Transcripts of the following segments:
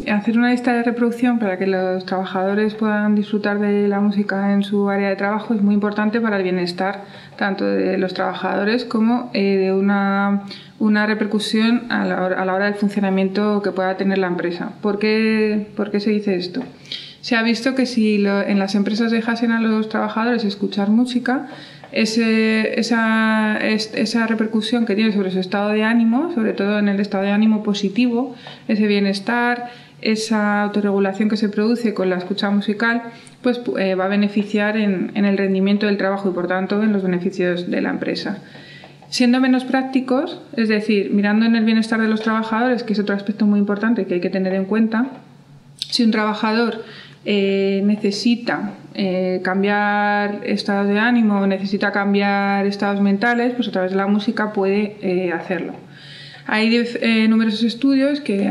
Hacer una lista de reproducción para que los trabajadores puedan disfrutar de la música en su área de trabajo es muy importante para el bienestar tanto de los trabajadores como de una repercusión a la hora del funcionamiento que pueda tener la empresa. ¿Por qué se dice esto? Se ha visto que si en las empresas dejasen a los trabajadores escuchar música, esa repercusión que tiene sobre su estado de ánimo, sobre todo en el estado de ánimo positivo, ese bienestar, esa autorregulación que se produce con la escucha musical, pues va a beneficiar en el rendimiento del trabajo y por tanto en los beneficios de la empresa. Siendo menos prácticos, es decir, mirando en el bienestar de los trabajadores, que es otro aspecto muy importante que hay que tener en cuenta, si un trabajador necesita cambiar estados de ánimo, necesita cambiar estados mentales, pues a través de la música puede hacerlo. Hay numerosos estudios que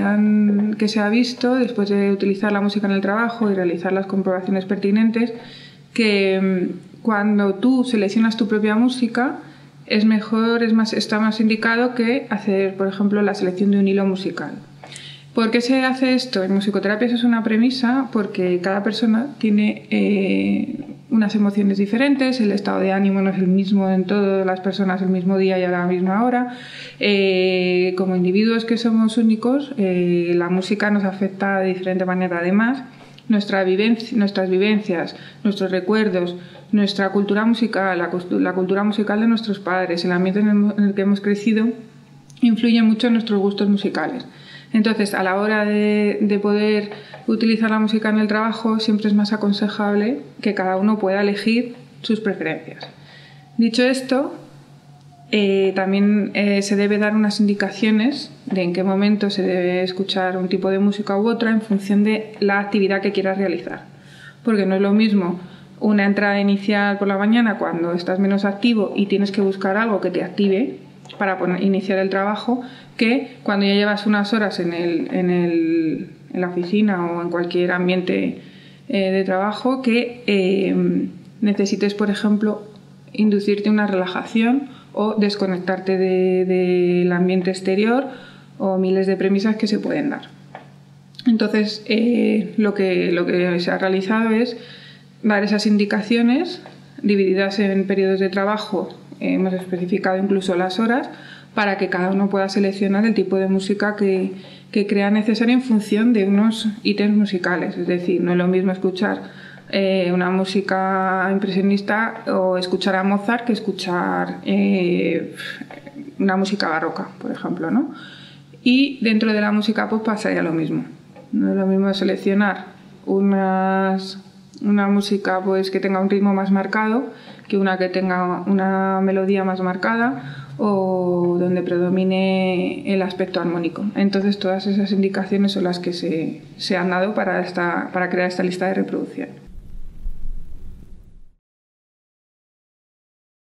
se ha visto, después de utilizar la música en el trabajo y realizar las comprobaciones pertinentes, que cuando tú seleccionas tu propia música es mejor, está más indicado que hacer, por ejemplo, la selección de un hilo musical. ¿Por qué se hace esto? En musicoterapia eso es una premisa porque cada persona tiene unas emociones diferentes, el estado de ánimo no es el mismo en todas las personas el mismo día y a la misma hora. Como individuos que somos únicos, la música nos afecta de diferente manera. Además, nuestras vivencias, nuestros recuerdos, nuestra cultura musical, la cultura musical de nuestros padres, el ambiente en el que hemos crecido, influye mucho en nuestros gustos musicales. Entonces, a la hora de poder utilizar la música en el trabajo, siempre es más aconsejable que cada uno pueda elegir sus preferencias. Dicho esto, también se debe dar unas indicaciones de en qué momento se debe escuchar un tipo de música u otra en función de la actividad que quieras realizar. Porque no es lo mismo una entrada inicial por la mañana cuando estás menos activo y tienes que buscar algo que te active para iniciar el trabajo, que cuando ya llevas unas horas en la oficina o en cualquier ambiente de trabajo que necesites, por ejemplo, inducirte una relajación o desconectarte del ambiente exterior o miles de premisas que se pueden dar. Entonces, lo que se ha realizado es dar esas indicaciones divididas en periodos de trabajo. Hemos especificado incluso las horas para que cada uno pueda seleccionar el tipo de música que crea necesario en función de unos ítems musicales. Es decir, no es lo mismo escuchar una música impresionista o escuchar a Mozart que escuchar una música barroca, por ejemplo, ¿no? Y dentro de la música pop pasaría lo mismo. No es lo mismo seleccionar una música pues que tenga un ritmo más marcado que una que tenga una melodía más marcada o donde predomine el aspecto armónico. Entonces todas esas indicaciones son las que se han dado para crear esta lista de reproducción.